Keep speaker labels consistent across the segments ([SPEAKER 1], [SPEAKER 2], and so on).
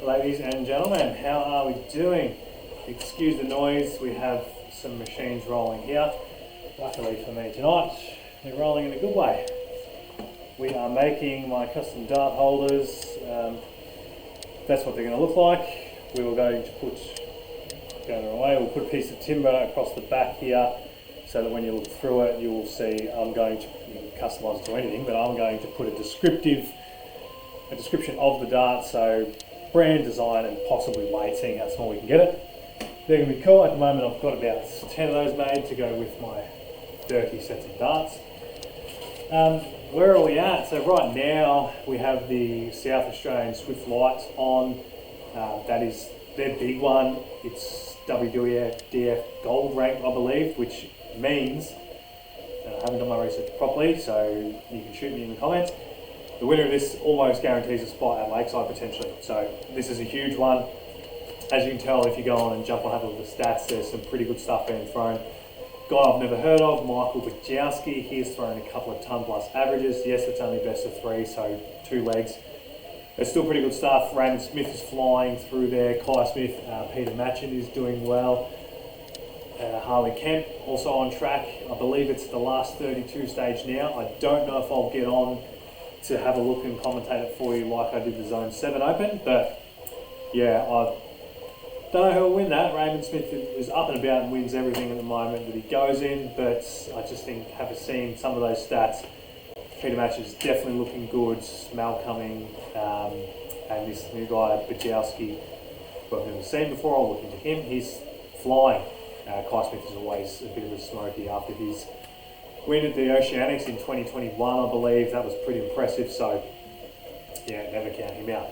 [SPEAKER 1] Ladies and gentlemen, how are we doing? Excuse the noise, we have some machines rolling here. Luckily for me tonight, they're rolling in a good way. We are making my custom dart holders. That's what they're going to look like. We were going to put, going the wrong way, we'll put a piece of timber across the back here so that when you look through it, you will see I'm going to, you can customise it to anything, but I'm going to put a description of the dart, so brand, design and possibly weight, seeing how small we can get it. They're going to be cool. At the moment I've got about 10 of those made to go with my 30 sets of darts. Where are we at? So right now we have the South Australian Swift Lights on. That is their big one. It's WDF Gold rank, I believe, which means, and I haven't done my research properly, so you can shoot me in the comments. The winner of this almost guarantees a spot at Lakeside potentially. So this is a huge one. As you can tell, if you go on and jump on have a look at the stats, there's some pretty good stuff being thrown. Guy I've never heard of, Michael Bajowski, he's thrown a couple of ton plus averages. Yes, it's only best of 3, so 2 legs. It's still pretty good stuff. Raymond Smith is flying through there. Kai Smith, Peter Matchin is doing well. Harley Kemp also on track. I believe it's the last 32 stage now. I don't know if I'll get on to have a look and commentate it for you like I did the Zone 7 Open, but yeah, I don't know who will win that. Raymond Smith is up and about and wins everything at the moment that he goes in, but I just think, having seen some of those stats, Peter Match is definitely looking good. Mal coming, and this new guy, Bajowski, who I've never seen before, I'll look into him. He's flying. Kai Smith is always a bit of a smoky after his win at the Oceanics in 2021, I believe. That was pretty impressive, so yeah, never count him out.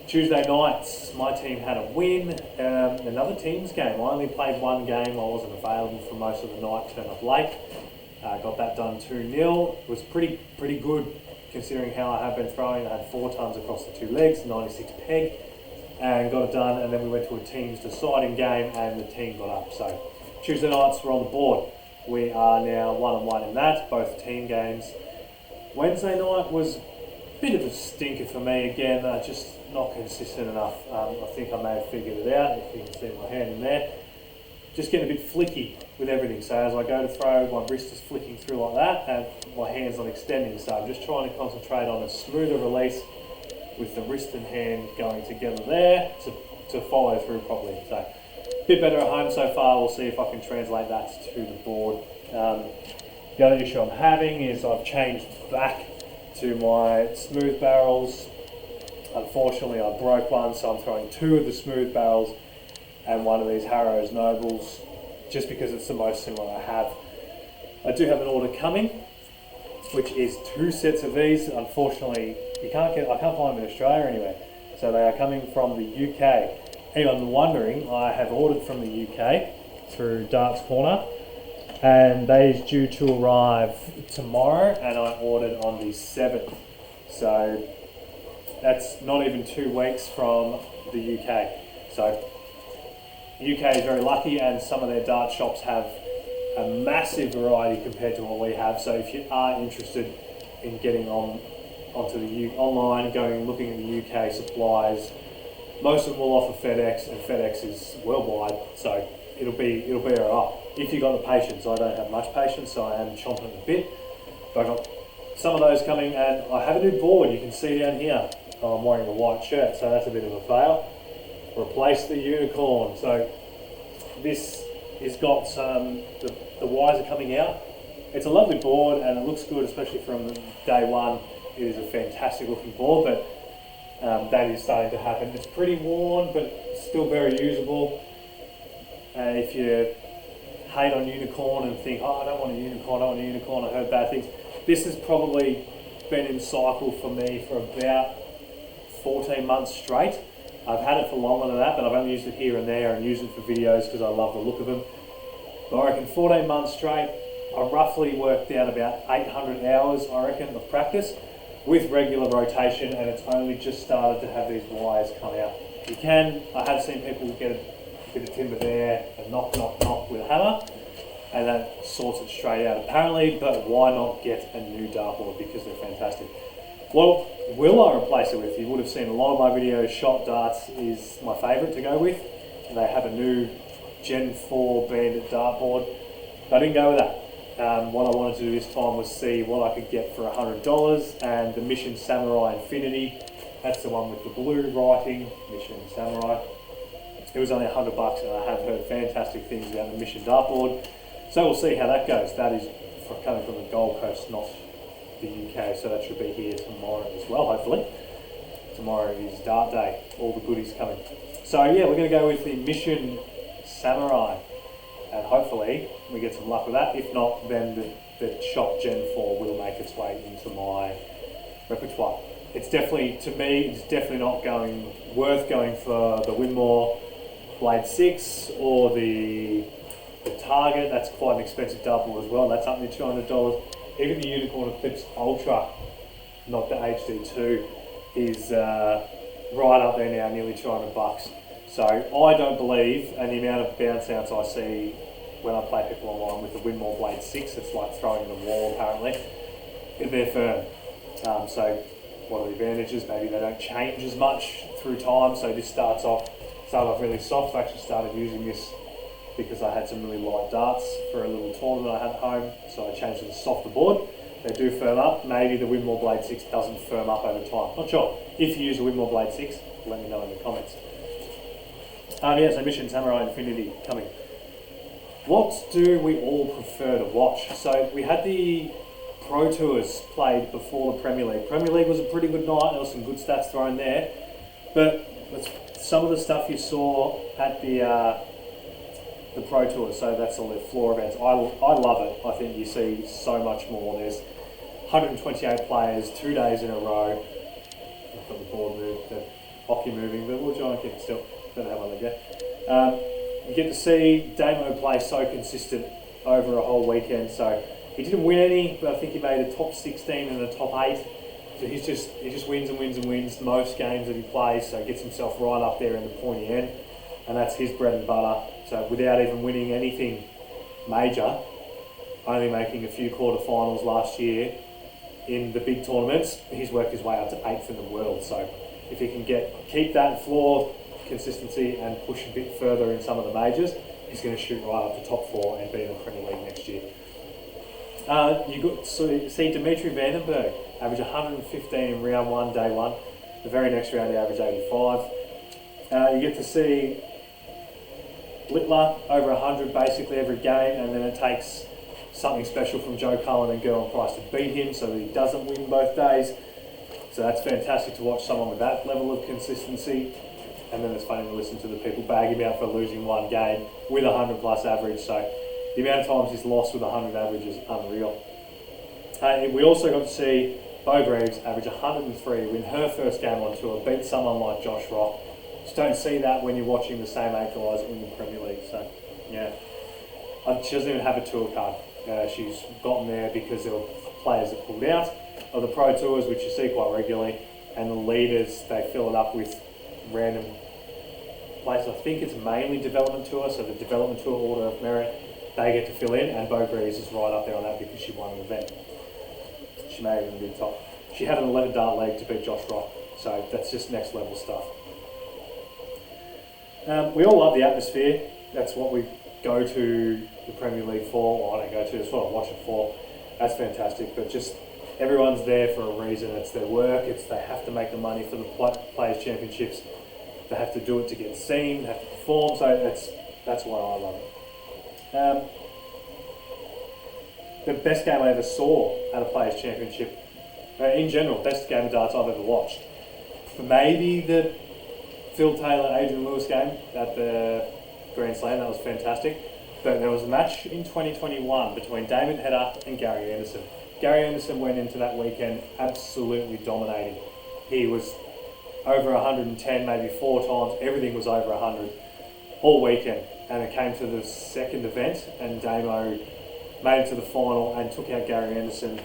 [SPEAKER 1] Tuesday nights, my team had a win. Another team's game. I only played one game. I wasn't available for most of the night, turned up late. Got that done 2-0. It was pretty good considering how I have been throwing. I had 4 tons across the 2 legs, 96 peg, and got it done. And then we went to a team's deciding game and the team got up. So Tuesday nights were on the board. We are now 1-1 in that, both team games. Wednesday night was a bit of a stinker for me again, just not consistent enough. I think I may have figured it out, if you can see my hand in there. Just getting a bit flicky with everything, so as I go to throw, my wrist is flicking through like that and my hand's not extending, so I'm just trying to concentrate on a smoother release with the wrist and hand going together there to follow through properly. So bit better at home so far. We'll see if I can translate that to the board. The other issue I'm having is I've changed back to my smooth barrels. Unfortunately, I broke one, so I'm throwing 2 of the smooth barrels and 1 of these Harrows Nobles, just because it's the most similar I have. I do have an order coming, which is 2 sets of these. Unfortunately, I can't find them in Australia anywhere, so they are coming from the UK. Anyone wondering, I have ordered from the UK through Darts Corner, and they is due to arrive tomorrow, and I ordered on the 7th. So that's not even 2 weeks from the UK. So the UK is very lucky, and some of their dart shops have a massive variety compared to what we have. So if you are interested in getting onto the online, going and looking at the UK supplies, most of them will offer FedEx, and FedEx is worldwide, so it'll be alright. If you've got the patience. I don't have much patience, so I am chomping a bit. But I've got some of those coming, and I have a new board. You can see down here. I'm wearing a white shirt, so that's a bit of a fail. Replace the unicorn. So this has got the wires are coming out. It's a lovely board, and it looks good, especially from day one. It is a fantastic looking board, but that is starting to happen. It's pretty worn, but still very usable. If you hate on unicorn and think, oh, I don't want a unicorn, I heard bad things. This has probably been in cycle for me for about 14 months straight. I've had it for longer than that, but I've only used it here and there and used it for videos because I love the look of them. But I reckon 14 months straight, I roughly worked out about 800 hours, I reckon, of practice with regular rotation, and it's only just started to have these wires come out. I have seen people get a bit of timber there and knock with a hammer, and that sorts it straight out apparently, but why not get a new dartboard, because they're fantastic. What will I replace it with? You would have seen a lot of my videos. Shot darts is my favourite to go with. And they have a new Gen 4 Bandit dartboard. But I didn't go with that. What I wanted to do this time was see what I could get for $100, and the Mission Samurai Infinity. That's the one with the blue writing, Mission Samurai. It was only $100, and I have heard fantastic things about the Mission dartboard. So we'll see how that goes. That is coming from the Gold Coast, not the UK, so that should be here tomorrow as well, hopefully. Tomorrow is Dart Day, all the goodies coming. So yeah, we're going to go with the Mission Samurai, and hopefully we get some luck with that. If not, then the Shot Gen 4 will make its way into my repertoire. It's definitely, to me, it's definitely not worth going for the Winmore Blade 6 or the Target. That's quite an expensive double as well. That's up near $200. Even the Unicorn Eclipse Ultra, not the HD2, is right up there now, nearly $200. So I don't believe, and the amount of bounce outs I see when I play people online with the Winmore Blade 6, it's like throwing in a wall apparently. They're firm. So what are the advantages? Maybe they don't change as much through time. So this started off really soft. I actually started using this because I had some really light darts for a little tournament I had at home. So I changed to the softer board. They do firm up. Maybe the Winmore Blade 6 doesn't firm up over time. Not sure. If you use a Winmore Blade 6, let me know in the comments. Yeah, so Mission Samurai Infinity coming. What do we all prefer to watch? So we had the Pro Tours played before the Premier League. Premier League was a pretty good night. There was some good stats thrown there. But some of the stuff you saw at the Pro Tours, so that's all the floor events, I love it. I think you see so much more. There's 128 players, 2 days in a row. I've got the board moved, the hockey moving, but we'll try and keep it still. Don't know how long ago. You get to see Damo play so consistent over a whole weekend. So he didn't win any, but I think he made a top 16 and a top 8. So he just wins and wins and wins most games that he plays. So he gets himself right up there in the pointy end, and that's his bread and butter. So without even winning anything major, only making a few quarterfinals last year in the big tournaments, he's worked his way up to 8th in the world. So if he can keep that floor consistency and push a bit further in some of the majors, he's going to shoot right up to top 4 and be in the Premier League next year. You see Dimitri Vandenberg average 115 in round 1, day 1. The very next round he averaged 85. You get to see Littler over 100 basically every game, and then it takes something special from Joe Cullen and Gerwyn Price to beat him so that he doesn't win both days. So that's fantastic to watch someone with that level of consistency. And then it's funny to listen to the people bag him out for losing one game with 100 plus average. So the amount of times he's lost with 100 average is unreal. We also got to see Bo Greaves average 103, win her first game on tour, beat someone like Josh Rock. Just don't see that when you're watching the same 8 guys in the Premier League. So yeah, she doesn't even have a tour card. She's gotten there because there were players that pulled out of the Pro Tours, which you see quite regularly, and the leaders, they fill it up with random places. I think it's mainly development tour, so the development tour order of merit, they get to fill in, and Bo Greaves is right up there on that because she won an event. She may even be top. She had an 11 dart leg to beat Josh Rock, so that's just next level stuff. We all love the atmosphere. That's what we go to the Premier League for. Well, I don't go to, it's what I watch it for. That's fantastic, but just everyone's there for a reason. It's their work. They have to make the money for the Players' Championships. They have to do it to get seen. They have to perform. So that's why I love it. The best game I ever saw at a Players' Championship, in general, best game of darts I've ever watched. Maybe the Phil Taylor Adrian Lewis game at the Grand Slam. That was fantastic. But there was a match in 2021 between Damon Hedder and Gary Anderson. Gary Anderson went into that weekend absolutely dominating. He was over 110 maybe 4 times. Everything was over 100 all weekend. And it came to the second event, and Damo made it to the final and took out Gary Anderson.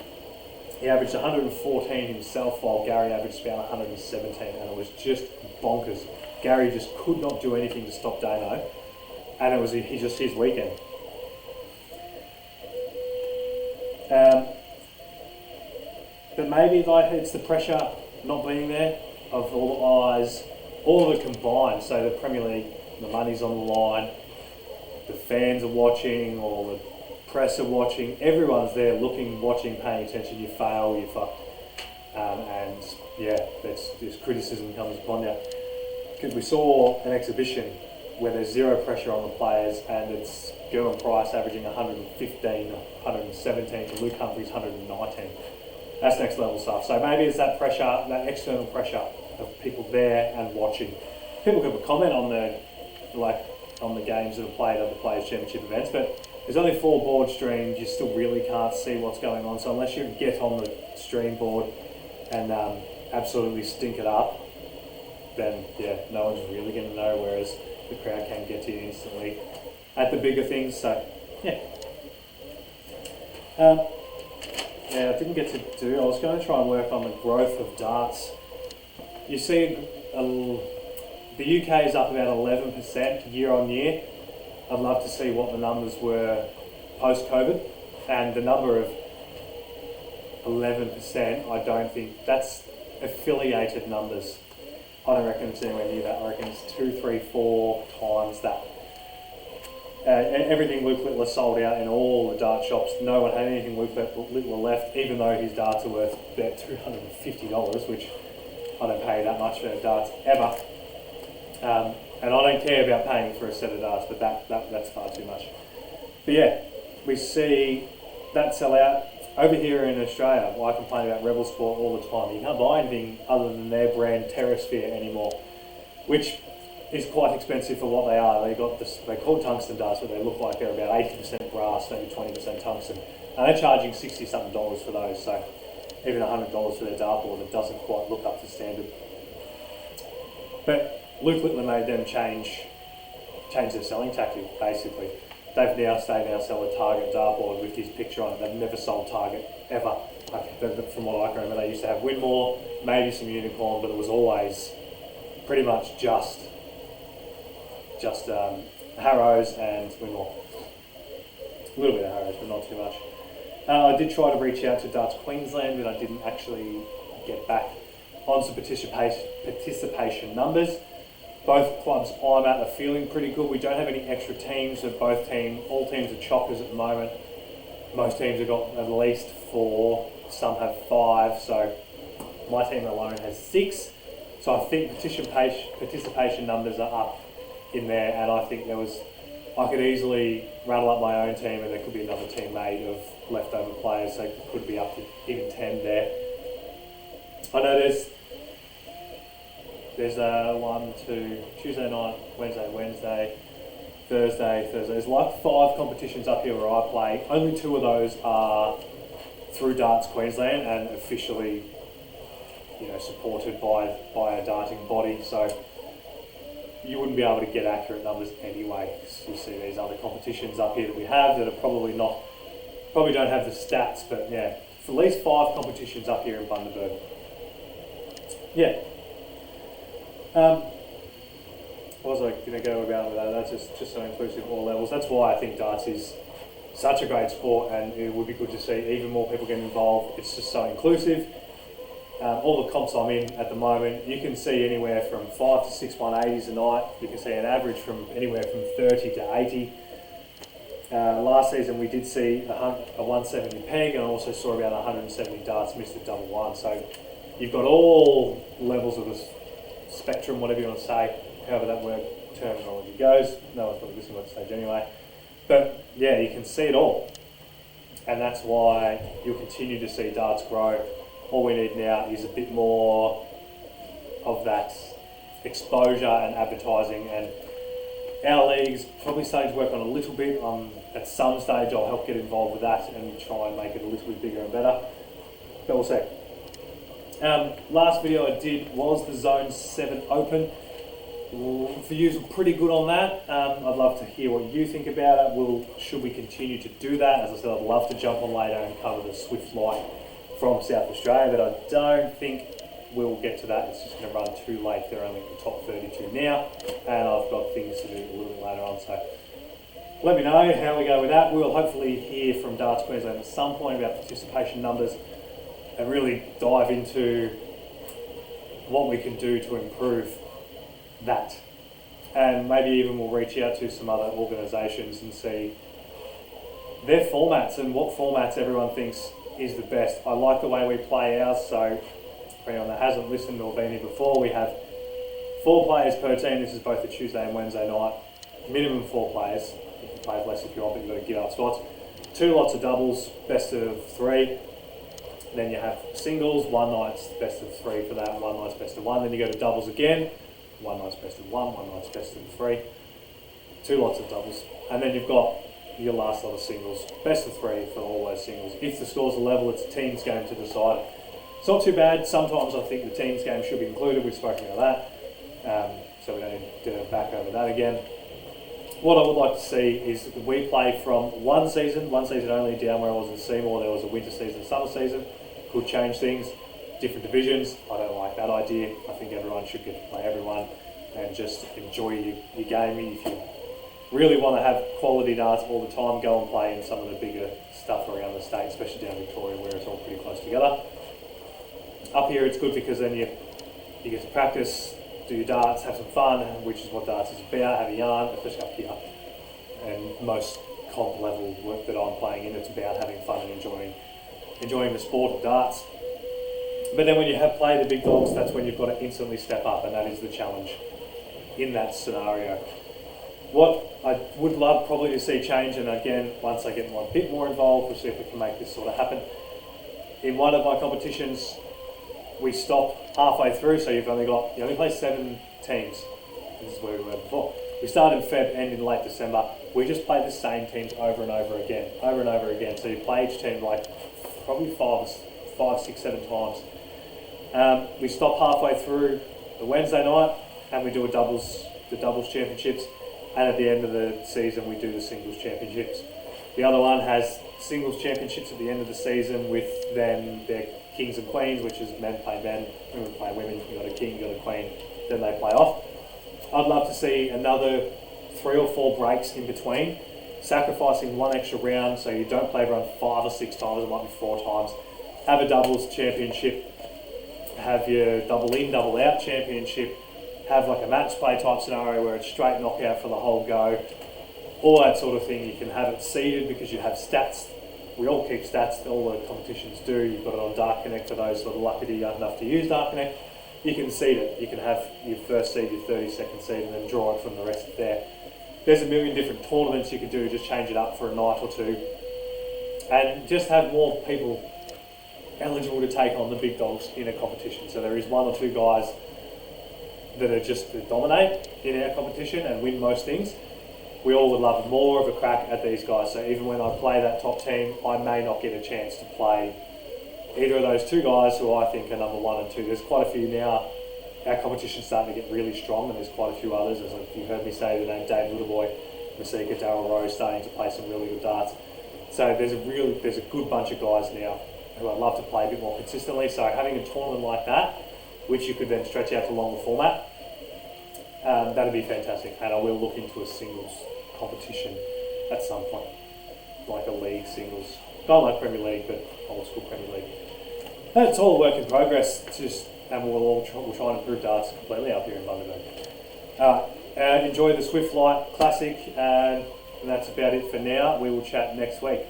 [SPEAKER 1] He averaged 114 himself, while Gary averaged about 117, and it was just bonkers. Gary just could not do anything to stop Damo, and it was just his weekend. But maybe like it's the pressure not being there of all the eyes, all of it combined. So the Premier League, the money's on the line, the fans are watching, all the press are watching, everyone's there looking, watching, paying attention. You fail, you're fucked. And yeah, that's just criticism comes upon you. Because we saw an exhibition where there's zero pressure on the players and it's Gerwyn Price averaging 115, 117 to Luke Humphries 119. That's next level stuff. So maybe it's that pressure, that external pressure of people there and watching. People could comment on the games that are played at the Players' Championship events, but there's only 4 board streams. You still really can't see what's going on. So unless you get on the stream board and absolutely stink it up, then yeah, no one's really going to know. Whereas the crowd can get to you instantly at the bigger things. So yeah. Yeah, I didn't get to do. I was going to try and work on the growth of darts. You see, the UK is up about 11% year on year. I'd love to see what the numbers were post-COVID, and the number of 11%, I don't think that's affiliated numbers. I don't reckon it's anywhere near that. I reckon it's 2, 3, 4 times that. Everything Luke Littler sold out in all the dart shops. No one had anything Luke Littler left, even though his darts are worth about $250, which I don't pay that much for darts ever. And I don't care about paying for a set of darts, but that's far too much. But yeah, we see that sell out. Over here in Australia, I complain about Rebel Sport all the time. You can't buy anything other than their brand Terrasphere anymore, which is quite expensive for what they are. They're called tungsten darts, but they look like they're about 80% brass, maybe 20% tungsten. And they're charging $60-something for those, so even $100 for their dartboard, it doesn't quite look up to standard. But Luke Littler made them change their selling tactic, basically. They now sell a Target dartboard with his picture on it. They've never sold Target, ever. From what I can remember, they used to have Winmore, maybe some Unicorn, but it was always pretty much just Harrows and Winmore. A little bit of Harrows, but not too much. I did try to reach out to Darts Queensland, but I didn't actually get back on some participation numbers. Both clubs I'm at are feeling pretty good. We don't have any extra teams, so all teams are chockers at the moment. Most teams have got at least 4, some have 5, so my team alone has 6. So I think participation numbers are up in there, and I think I could easily rattle up my own team, and there could be another team made of leftover players, so it could be up to even 10 there. I know there's Tuesday night, Wednesday, Thursday. There's like 5 competitions up here where I play. Only 2 of those are through Darts Queensland and officially, supported by a darting body. So you wouldn't be able to get accurate numbers anyway. You see these other competitions up here that we have that are probably don't have the stats, but yeah, for at least 5 competitions up here in Bundaberg. Yeah. What was I going to go about with that? That's just so inclusive at all levels. That's why I think darts is such a great sport, and it would be good to see even more people get involved. It's just so inclusive. All the comps I'm in at the moment, you can see anywhere from 5 to 6 180s a night. You can see an average from anywhere from 30 to 80. Last season we did see a 170 peg, and I also saw about 170 darts missed at double one. So you've got all levels of the spectrum, whatever you want to say, however that word terminology goes. No one's probably listening to what stage anyway. But yeah, you can see it all. And that's why you'll continue to see darts grow. All we need now is a bit more of that exposure and advertising, and our league's probably starting to work on a little bit. At some stage I'll help get involved with that and try and make it a little bit bigger and better. But we'll see. Last video I did was the Zone 7 Open. The views were pretty good on that. I'd love to hear what you think about it. Should we continue to do that? As I said, I'd love to jump on later and cover the Swift Light from South Australia, but I don't think we'll get to that. It's just going to run too late. They're only in the top 32 now, and I've got things to do a little bit later on. So let me know how we go with that. We'll hopefully hear from Darts Queensland at some point about participation numbers. and really dive into what we can do to improve that. And maybe even we'll reach out to some other organisations and see their formats and what formats everyone thinks is the best. I like the way we play ours, so for anyone that hasn't listened or been here before, we have 4 players per team. This is both a Tuesday and Wednesday night. Minimum 4 players. You can play less if you want, but you've got to give up spots. 2 lots of doubles, best of 3. Then you have singles, one night's best of 3 for that, one night's best of 1. Then you go to doubles again, one night's best of 1, one night's best of 3. 2 lots of doubles. And then you've got your last lot of singles, best of 3 for all those singles. If the scores are level, it's a team's game to decide. It's not too bad. Sometimes I think the team's game should be included. We've spoken about that, so we don't need to back over that again. What I would like to see is we play from one season only, down where I was in Seymour. There was a winter season, summer season. Could change things, different divisions. I don't like that idea. I think everyone should get to play everyone and just enjoy your game. If you really want to have quality darts all the time, go and play in some of the bigger stuff around the state, especially down Victoria where it's all pretty close together. Up here it's good because then you get to practice, do your darts, have some fun, which is what darts is about, have a yarn, especially up here. And most comp level work that I'm playing in, it's about having fun and enjoying the sport of darts. But then when you have played the big dogs, that's when you've got to instantly step up, and that is the challenge in that scenario. What I would love probably to see change, and again, once I get a bit more involved, we'll see if we can make this sort of happen. In one of my competitions, we stop halfway through, so you only play 7 teams. This is where we were before. We start in Feb, end in late December. We just play the same teams over and over again. So you play each team like probably 5, 6, 7 times. We stop halfway through the Wednesday night, and we do the doubles championships. And at the end of the season, we do the singles championships. The other one has singles championships at the end of the season with then their kings and queens, which is men play men, women play women. You got a king, you got a queen, then they play off. I'd love to see another 3 or 4 breaks in between, sacrificing one extra round so you don't play everyone 5 or 6 times, it might be 4 times. Have a doubles championship, have your double in, double out championship, have like a match play type scenario where it's straight knockout for the whole go, all that sort of thing. You can have it seeded because you have stats. We all keep stats, all the competitions do. You've got it on Dark Connect for those that are lucky enough to use Dark Connect. You can seed it. You can have your first seed, your 32nd seed, and then draw it from the rest there. There's a million different tournaments you could do, just change it up for a night or 2. And just have more people eligible to take on the big dogs in a competition. So there is 1 or 2 guys that are just to dominate in our competition and win most things. We all would love more of a crack at these guys. So even when I play that top team, I may not get a chance to play either of those 2 guys who I think are number 1 and 2. There's quite a few now. Our competition's starting to get really strong, and there's quite a few others. As you heard me say the name Dave Littleboy, Masika, Darryl Rose starting to play some really good darts. So there's a good bunch of guys now who I'd love to play a bit more consistently. So having a tournament like that, which you could then stretch out to longer format, that'd be fantastic. And I will look into a singles competition at some point, like a league singles, not like Premier League, but old school Premier League. It's all a work in progress. And we'll try and improve darts completely up here in Bundaberg. Enjoy the Swift Light Classic, and that's about it for now. We will chat next week.